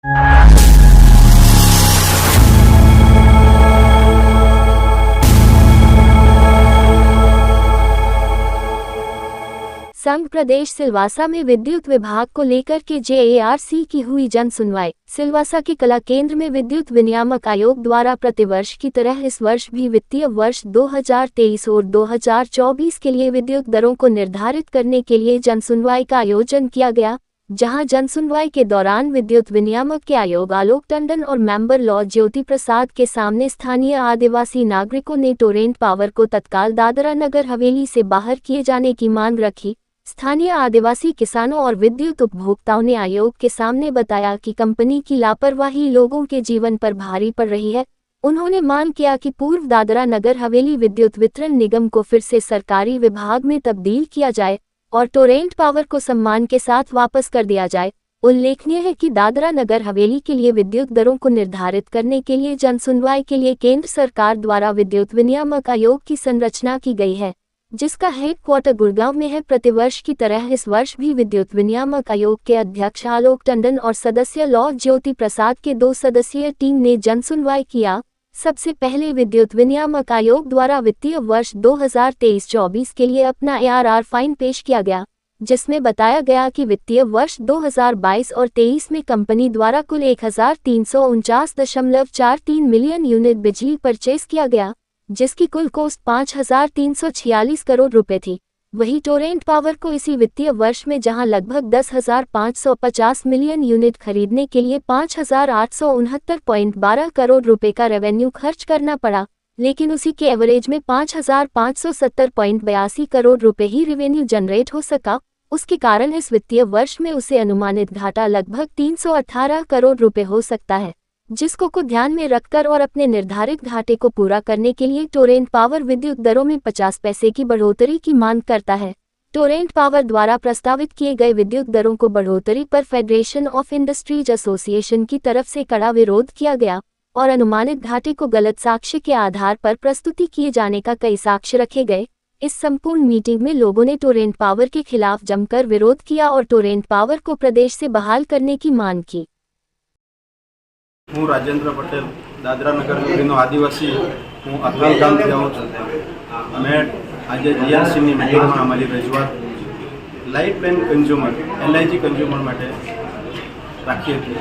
संघ प्रदेश सिलवासा में विद्युत विभाग को लेकर के जेएआरसी की हुई जन सुनवाई। सिलवासा के कला केंद्र में विद्युत विनियामक आयोग द्वारा प्रतिवर्ष की तरह इस वर्ष भी वित्तीय वर्ष 2023 और 2024 के लिए विद्युत दरों को निर्धारित करने के लिए जन सुनवाई का आयोजन किया गया, जहां जन सुनवाई के दौरान विद्युत विनियामक के आयोग आलोक टंडन और मेंबर लॉ ज्योति प्रसाद के सामने स्थानीय आदिवासी नागरिकों ने टोरेंट पावर को तत्काल दादरा नगर हवेली से बाहर किए जाने की मांग रखी। स्थानीय आदिवासी किसानों और विद्युत उपभोक्ताओं ने आयोग के सामने बताया कि कंपनी की लापरवाही लोगों के जीवन पर भारी पड़ रही है। उन्होंने मांग किया कि पूर्व दादरा नगर हवेली विद्युत वितरण निगम को फिर से सरकारी विभाग में तब्दील किया जाए और टोरेंट पावर को सम्मान के साथ वापस कर दिया जाए। उल्लेखनीय है कि दादरा नगर हवेली के लिए विद्युत दरों को निर्धारित करने के लिए जन सुनवाई के लिए केंद्र सरकार द्वारा विद्युत विनियामक आयोग की संरचना की गई है, जिसका हेडक्वार्टर गुड़गांव में है। प्रतिवर्ष की तरह इस वर्ष भी विद्युत विनियामक आयोग के अध्यक्ष आलोक टंडन और सदस्य लॉ ज्योति प्रसाद के 2 सदस्यीय टीम ने जन सुनवाई किया। सबसे पहले विद्युत विनियामक आयोग द्वारा वित्तीय वर्ष 2023-24 के लिए अपना ARR फाइन पेश किया गया, जिसमें बताया गया कि वित्तीय वर्ष 2022 और 23 में कंपनी द्वारा कुल 1349.43 मिलियन यूनिट बिजली परचेज किया गया, जिसकी कुल कॉस्ट 5,346 करोड़ रुपए थी। वहीं टोरेंट पावर को इसी वित्तीय वर्ष में जहां लगभग 10,550 मिलियन यूनिट खरीदने के लिए 5,869.12 करोड़ रुपए का रेवेन्यू खर्च करना पड़ा, लेकिन उसी के एवरेज में 5,570.82 करोड़ रुपए ही रेवेन्यू जनरेट हो सका। उसके कारण इस वित्तीय वर्ष में उसे अनुमानित घाटा लगभग 318 करोड़ रुपए हो सकता है, जिसको को ध्यान में रखकर और अपने निर्धारित घाटे को पूरा करने के लिए टोरेंट पावर विद्युत दरों में 50 पैसे की बढ़ोतरी की मांग करता है। टोरेंट पावर द्वारा प्रस्तावित किए गए विद्युत दरों को बढ़ोतरी पर फेडरेशन ऑफ इंडस्ट्रीज एसोसिएशन की तरफ से कड़ा विरोध किया गया और अनुमानित घाटे को गलत साक्ष्य के आधार पर प्रस्तुति किए जाने का कई साक्ष्य रखे गए। इस संपूर्ण मीटिंग में लोगों ने टोरेंट पावर के खिलाफ जमकर विरोध किया और टोरेंट पावर को प्रदेश से बहाल करने की मांग की। हूँ राजेंद्र पटेल, दादरा नगर हवेलीनो आदिवासी हूँ अथल गामथी आऊँ छूँ। मैं आज जीआरसी मीटिंग में अमरी रजूआत लाइफलाइन कंज्यूमर LIG कंज्यूमर माटे राखी थी।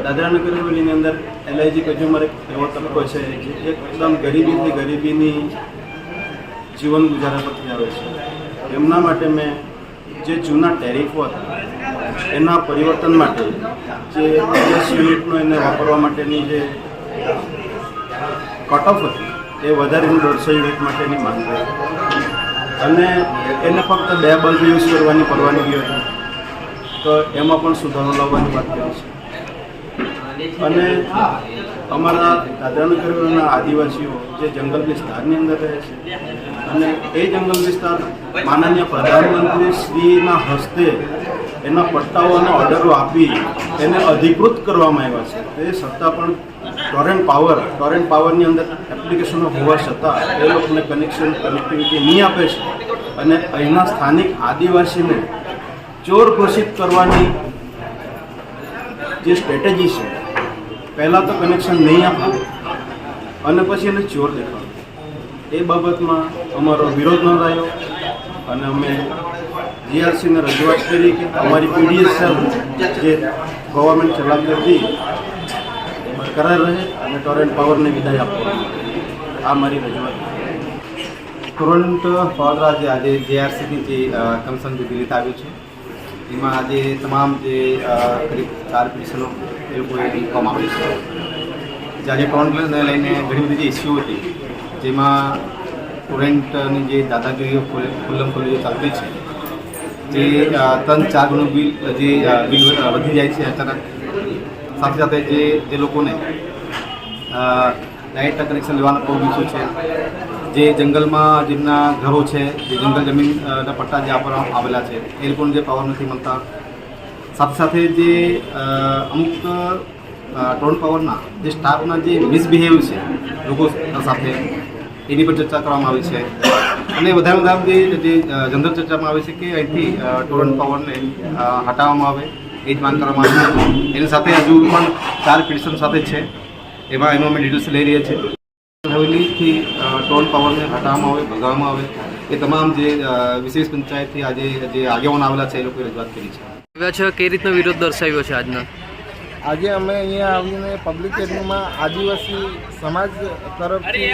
दादरा नगर हवेली अंदर LIG कंज्यूमर एक एवो तबको है एकदम गरीबी जीवन गुजारा पर आवे छे। एमना माटे मैं जे जूना टेरिफो हता एना परिवर्तन माटे जे 10 यूनिटनो एने वापरवा माटेनी जे कट ऑफ हती ए वधारीने 150 यूनिट माटेनी मांग करी अने एने फक्त 2 बल्ब यूज करवानी परवानगी हती, तो एमां पण सुधारो लावવાની વાત કરી છે। અને અમારા દાદરાનગરના આદિવાસીઓ જે જંગલ વિસ્તારની અંદર રહે છે અને એ જંગલ વિસ્તાર માનનીય પ્રધાનમંત્રી શ્રીના હસ્તે એના પટ્ટાઓના ઓર્ડરો આપી એને અધિકૃત કરવામાં આવ્યા છે। તે છતાં પણ ટોરેન્ટ પાવરની અંદર એપ્લિકેશનો હોવા છતાં એ લોકોને કનેક્ટિવિટી નહીં આપે છે અને અહીંના સ્થાનિક આદિવાસીને ચોર ઘોષિત કરવાની જે સ્ટ્રેટેજી છે, પહેલાં તો કનેક્શન નહીં આપવું અને પછી એને ચોર દેખાડવું, એ બાબતમાં અમારો વિરોધ નોંધાયો અને અમે જીઆરસીને રજૂઆત કરી કે અમારી PDSL જે ગવર્મેન્ટ ચલાવતી હતી બરકરાર રહે અને ટોરેન્ટ પાવરને વિદાય આપવામાં આવે। આ મારી રજૂઆત। ટોરેન્ટ પાવર આજે જીઆરસીની જે કમિશન જે દિલ્હી આવ્યું છે એમાં આજે તમામ જે કરીબ 4 પિટિશનો એ લોકોએ મૂકવામાં આવી છે। આજે ટોરેન્ટને લઈને ઘણી બધી જે ઇસ્યુ હતી જેમાં ટોરેન્ટની જે દાદાગીરીઓ ખુલ્લમ ખુલ્લી જે ચાલતી છે જે 3-4 ગણું બિલ વધી જાય છે અચાનક, સાથે સાથે જે લોકોને લાઇટ કનેક્શન લેવાનો બહુ ઇસ્યુ છે। જે જંગલમાં જેમના ઘરો છે, જે જંગલ જમીનના પટ્ટા જે આપવામાં આવેલા છે એ લોકોને જે પાવર નથી મળતા, સાથે સાથે જે અમુક ટોરેન્ટ પાવરના જે સ્ટાફના જે મિસબિહેવ છે લોકો સાથે એની પર ચર્ચા કરવામાં આવી છે। અને વધારે જે જનરલ ચર્ચામાં આવે છે કે અહીંથી ટોરેન્ટ પાવરને હટાવવામાં આવે એ જ માંગ કરવામાં આવી છે. એની સાથે હજુ પણ 4 પિટિશન સાથે છે, એમાં એનો અમે ડિટેલ્સ લઈ રહ્યા છીએ. હવેલીથી ટોલ પાવરને હટાવવામાં આવે, ભગાવવામાં આવે, એ તમામ જે વિશેષ પંચાયતથી આજે જે આગેવાનો આવેલા છે એ લોકોએ રજૂઆત કરી છે. કઈ રીતનો વિરોધ દર્શાવ્યો છે આજના? આજે અમે અહીંયા આવીને પબ્લિક એરિયામાં આદિવાસી સમાજ તરફથી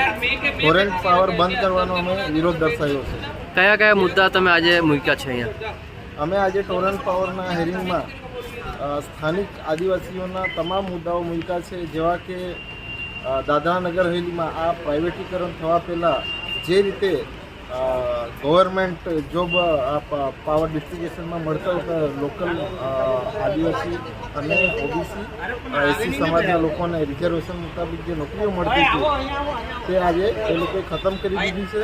ટોરેન્ટ પાવર બંધ કરવાનો અમે વિરોધ દર્શાવ્યો છે. કયા કયા મુદ્દા તમે આજે મૂક્યા છે અહીંયા? અમે આજે ટોરેન્ટ પાવરના હેરિંગમાં સ્થાનિક આદિવાસીઓના તમામ મુદ્દાઓ મૂક્યા છે, જેવા કે દાદરા નગર હવેલીમાં આ પ્રાઇવેટીકરણ થવા પહેલાં જે રીતે ગવર્મેન્ટ જોબ પાવર ડિસ્ટ્રીબ્યુશનમાં મળતા હતા લોકલ આદિવાસી અને ઓબીસી એસસી સમાજના લોકોને રિઝર્વેશન મુતાબિક જે નોકરીઓ મળતી હતી તે આજે એ લોકોએ ખતમ કરી દીધી છે.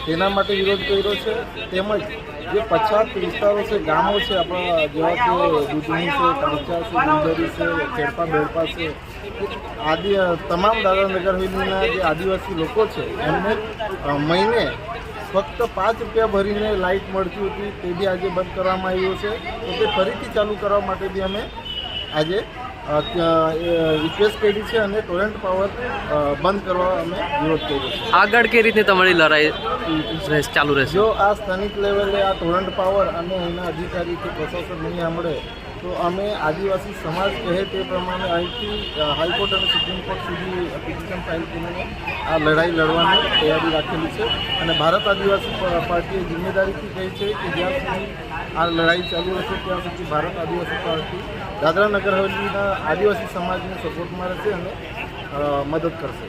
તેના માટે વિરોધ કર્યો છે. તેમજ જે પછાત વિસ્તારો છે, ગામો છે આપણા, જેવા કે દૂધણી છે, કાંચા છે, ગુંદરી છે, ખેડપા બેડપા છે, તમામ દાદરા નગર હવેલીના જે આદિવાસી લોકો છે એમને મહિને ફક્ત 5 રૂપિયા ભરીને લાઇટ મળતી હતી, તે બી આજે બંધ કરવામાં આવ્યું છે. તો તે ફરીથી ચાલુ કરવા માટે બી અમે આજે રિક્વેસ્ટ કરી છે અને ટોરેન્ટ પાવર બંધ કરવા અમે વિરોધ કર્યો છે. આગળ કઈ રીતની તમારી લડાઈ ચાલુ રહેશે? જો આ સ્થાનિક લેવલે આ ટોરેન્ટ પાવર અને એના અધિકારી કે પ્રશાસન નહીં સાંભળે તો અમે આદિવાસી સમાજ કહે તે પ્રમાણે અહીંથી હાઈકોર્ટ અને સુપ્રીમ કોર્ટ સુધી પિટિશન ફાઇલ કરીને આ લડાઈ લડવાની તૈયારી રાખેલી છે. અને ભારત આદિવાસી પાર્ટીએ જિમ્મેદારીથી કહી છે કે જ્યાં સુધી આ લડાઈ ચાલુ રહેશે ત્યાં સુધી ભારત આદિવાસી પાર્ટી દાદરા નગર હવેલીના આદિવાસી સમાજને સપોર્ટમાં રહેશે અને મદદ કરશે.